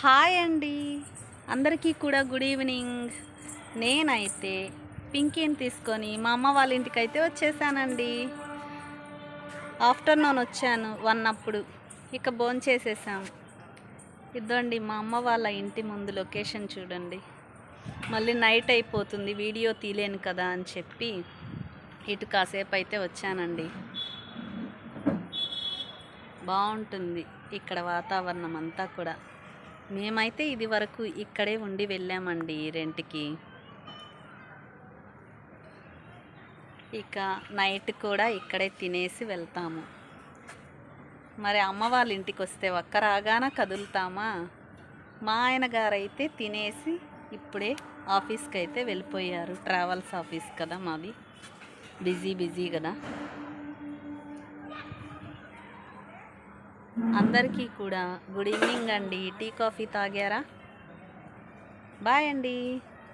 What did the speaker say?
Hi అండి, అందరికీ కూడా గుడ్ ఈవినింగ్. నేనైతే పింకీని తీసుకొని మా అమ్మ వాళ్ళ ఇంటికి అయితే వచ్చేసానండి. ఆఫ్టర్నూన్ వచ్చాను 1 అప్పుడు. ఇక భోంచేసేసాం. ఇదండి మా అమ్మ వాళ్ళ ఇంటి ముందు లొకేషన్ చూడండి. మళ్ళీ నైట్ అయిపోతుంది, వీడియో తీలేను కదా అని చెప్పి ఇటు కాసేపు అయితే వచ్చానండి. బాగుంటుంది ఇక్కడ వాతావరణం అంతా కూడా. మేమైతే ఇది వరకు ఇక్కడే ఉండి వెళ్ళామండి రెంట్కి. ఇక నైట్ కూడా ఇక్కడే తినేసి వెళ్తాము. మరి అమ్మ వాళ్ళ ఇంటికి వస్తే ఒక్క రాగాన కదులుతామా? మా ఆయన గారైతే తినేసి ఇప్పుడే ఆఫీస్కి అయితే వెళ్ళిపోయారు. ట్రావెల్స్ ఆఫీస్ కదా మాది, బిజీ కదా. అందరికీ కూడా గుడ్ ఈవినింగ్ అండి. టీ కాఫీ తాగారా? బాయ్ అండి.